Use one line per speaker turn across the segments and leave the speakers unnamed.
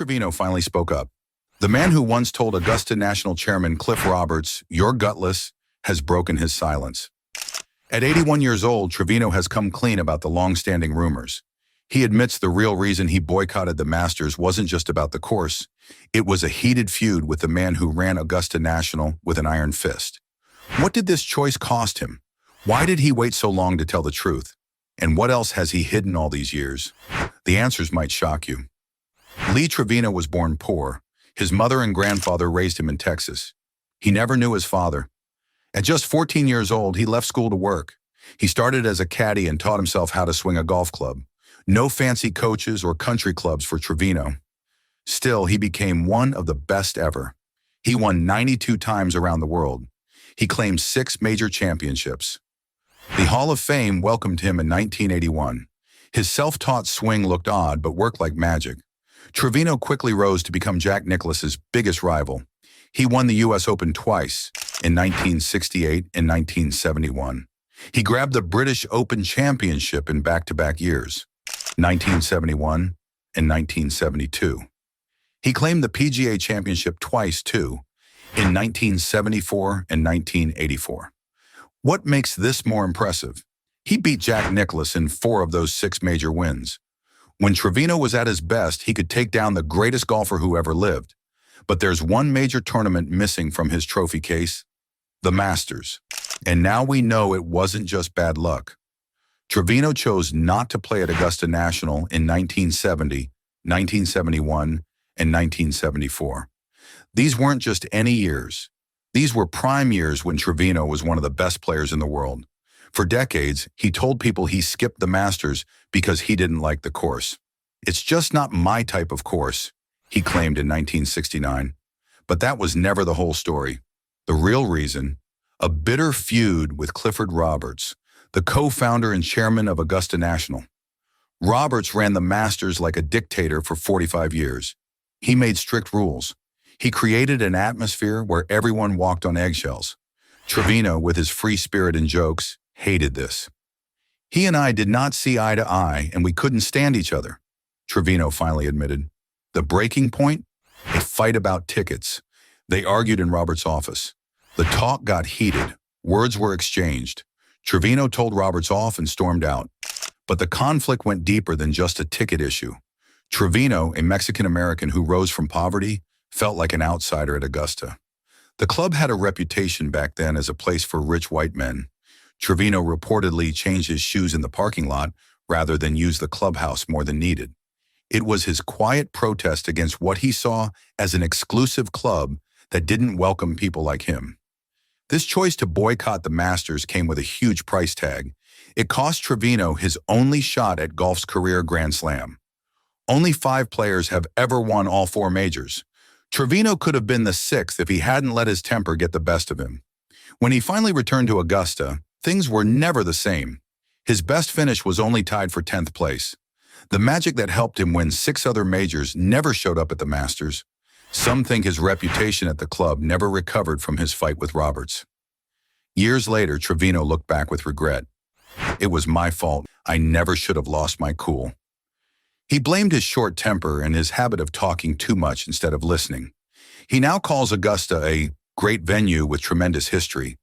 Trevino finally spoke up. The man who once told Augusta National Chairman Cliff Roberts, "You're gutless," has broken his silence. At 81 years old, Trevino has come clean about the long-standing rumors. He admits the real reason he boycotted the Masters wasn't just about the course. It was a heated feud with the man who ran Augusta National with an iron fist. What did this choice cost him? Why did he wait so long to tell the truth? And what else has he hidden all these years? The answers might shock you. Lee Trevino was born poor. His mother and grandfather raised him in Texas. He never knew his father. At just 14 years old, he left school to work. He started as a caddy and taught himself how to swing a golf club. No fancy coaches or country clubs for Trevino. Still, he became one of the best ever. He won 92 times around the world. He claimed 6 major championships. The Hall of Fame welcomed him in 1981. His self-taught swing looked odd but worked like magic. Trevino quickly rose to become Jack Nicklaus's biggest rival. He won the U.S. Open twice, in 1968 and 1971. He grabbed the British Open Championship in back-to-back years, 1971 and 1972. He claimed the PGA Championship twice, too, in 1974 and 1984. What makes this more impressive? He beat Jack Nicklaus in 4 of those 6 major wins. When Trevino was at his best, he could take down the greatest golfer who ever lived. But there's one major tournament missing from his trophy case: the Masters. And now we know it wasn't just bad luck. Trevino chose not to play at Augusta National in 1970, 1971, and 1974. These weren't just any years. These were prime years when Trevino was one of the best players in the world. For decades, he told people he skipped the Masters because he didn't like the course. "It's just not my type of course," he claimed in 1969. But that was never the whole story. The real reason: a bitter feud with Clifford Roberts, the co-founder and chairman of Augusta National. Roberts ran the Masters like a dictator for 45 years. He made strict rules. He created an atmosphere where everyone walked on eggshells. Trevino, with his free spirit and jokes, hated this. "He and I did not see eye to eye, and we couldn't stand each other," Trevino finally admitted. The breaking point? A fight about tickets. They argued in Roberts' office. The talk got heated. Words were exchanged. Trevino told Roberts off and stormed out. But the conflict went deeper than just a ticket issue. Trevino, a Mexican-American who rose from poverty, felt like an outsider at Augusta. The club had a reputation back then as a place for rich white men. Trevino reportedly changed his shoes in the parking lot rather than use the clubhouse more than needed. It was his quiet protest against what he saw as an exclusive club that didn't welcome people like him. This choice to boycott the Masters came with a huge price tag. It cost Trevino his only shot at golf's career Grand Slam. Only 5 players have ever won all 4 majors. Trevino could have been the 6th if he hadn't let his temper get the best of him. When he finally returned to Augusta, things were never the same. His best finish was only tied for 10th place. The magic that helped him win 6 other majors never showed up at the Masters. Some think his reputation at the club never recovered from his fight with Roberts. Years later, Trevino looked back with regret. "It was my fault. I never should have lost my cool." He blamed his short temper and his habit of talking too much instead of listening. He now calls Augusta a great venue with tremendous history.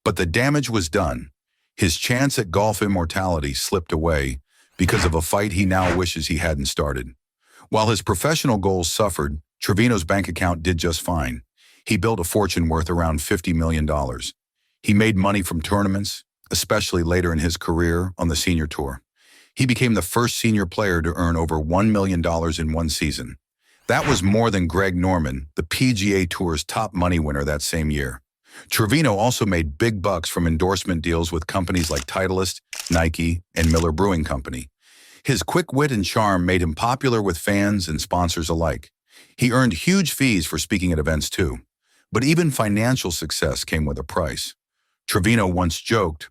But the damage was done. His chance at golf immortality slipped away because of a fight he now wishes he hadn't started. While his professional goals suffered, Trevino's bank account did just fine. He built a fortune worth around $50 million. He made money from tournaments, especially later in his career on the senior tour. He became the first senior player to earn over $1 million in one season. That was more than Greg Norman, the PGA Tour's top money winner that same year. Trevino also made big bucks from endorsement deals with companies like Titleist, Nike, and Miller Brewing Company. His quick wit and charm made him popular with fans and sponsors alike. He earned huge fees for speaking at events too. But even financial success came with a price. Trevino once joked,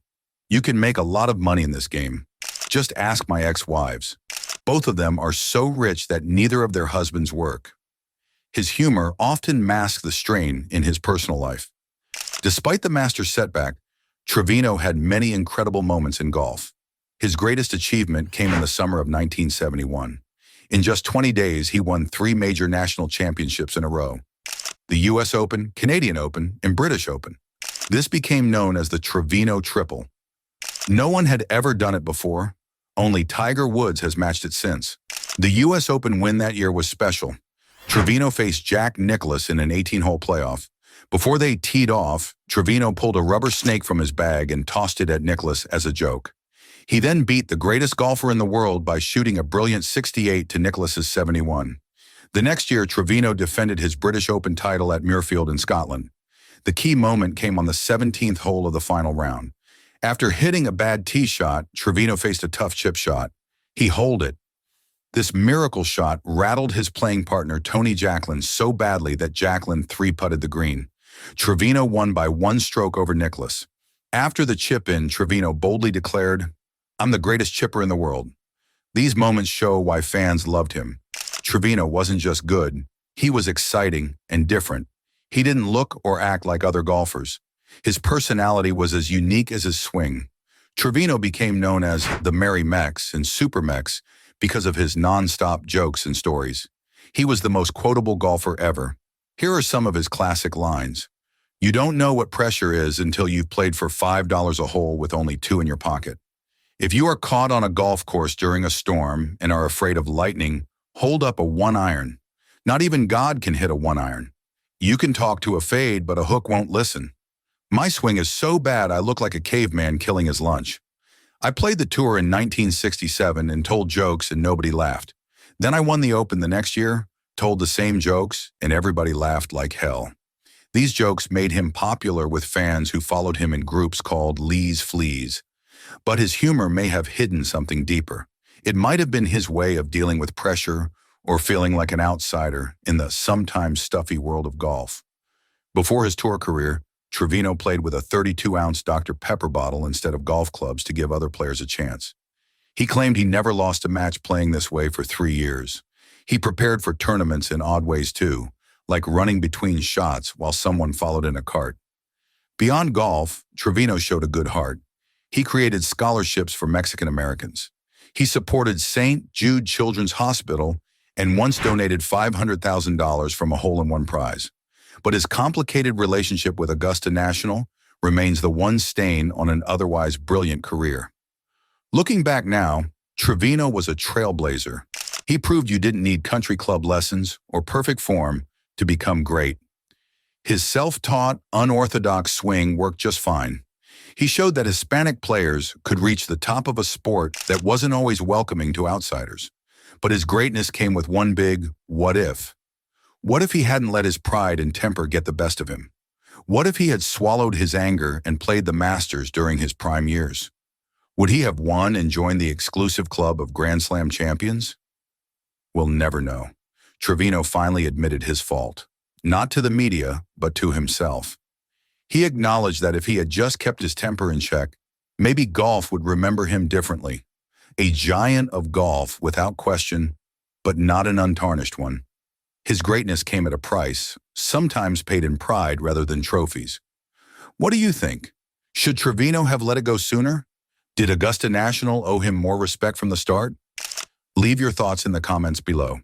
"You can make a lot of money in this game. Just ask my ex-wives. Both of them are so rich that neither of their husbands work." His humor often masked the strain in his personal life. Despite the Masters setback, Trevino had many incredible moments in golf. His greatest achievement came in the summer of 1971. In just 20 days, he won 3 major national championships in a row: the US Open, Canadian Open, and British Open. This became known as the Trevino Triple. No one had ever done it before. Only Tiger Woods has matched it since. The US Open win that year was special. Trevino faced Jack Nicklaus in an 18-hole playoff. Before they teed off, Trevino pulled a rubber snake from his bag and tossed it at Nicklaus as a joke. He then beat the greatest golfer in the world by shooting a brilliant 68 to Nicklaus's 71. The next year, Trevino defended his British Open title at Muirfield in Scotland. The key moment came on the 17th hole of the final round. After hitting a bad tee shot, Trevino faced a tough chip shot. He holed it. This miracle shot rattled his playing partner Tony Jacklin so badly that Jacklin three-putted the green. Trevino won by 1 stroke over Nicklaus. After the chip-in, Trevino boldly declared, "I'm the greatest chipper in the world." These moments show why fans loved him. Trevino wasn't just good, he was exciting and different. He didn't look or act like other golfers. His personality was as unique as his swing. Trevino became known as the Merry Mex and Super Mex because of his non-stop jokes and stories. He was the most quotable golfer ever. Here are some of his classic lines. "You don't know what pressure is until you've played for $5 a hole with only 2 in your pocket. If you are caught on a golf course during a storm and are afraid of lightning, hold up a 1-iron. Not even God can hit a 1-iron. You can talk to a fade, but a hook won't listen. My swing is so bad I look like a caveman killing his lunch. I played the tour in 1967 and told jokes and nobody laughed. Then I won the Open the next year, told the same jokes, and everybody laughed like hell." These jokes made him popular with fans who followed him in groups called Lee's Fleas. But his humor may have hidden something deeper. It might have been his way of dealing with pressure or feeling like an outsider in the sometimes stuffy world of golf. Before his tour career, Trevino played with a 32-ounce Dr. Pepper bottle instead of golf clubs to give other players a chance. He claimed he never lost a match playing this way for 3 years. He prepared for tournaments in odd ways too, like running between shots while someone followed in a cart. Beyond golf, Trevino showed a good heart. He created scholarships for Mexican Americans. He supported St. Jude Children's Hospital and once donated $500,000 from a hole-in-one prize. But his complicated relationship with Augusta National remains the one stain on an otherwise brilliant career. Looking back now, Trevino was a trailblazer. He proved you didn't need country club lessons or perfect form to become great. His self-taught, unorthodox swing worked just fine. He showed that Hispanic players could reach the top of a sport that wasn't always welcoming to outsiders. But his greatness came with one big what if. What if he hadn't let his pride and temper get the best of him? What if he had swallowed his anger and played the Masters during his prime years? Would he have won and joined the exclusive club of Grand Slam champions? We'll never know. Trevino finally admitted his fault, not to the media, but to himself. He acknowledged that if he had just kept his temper in check, maybe golf would remember him differently. A giant of golf, without question, but not an untarnished one. His greatness came at a price, sometimes paid in pride rather than trophies. What do you think? Should Trevino have let it go sooner? Did Augusta National owe him more respect from the start? Leave your thoughts in the comments below.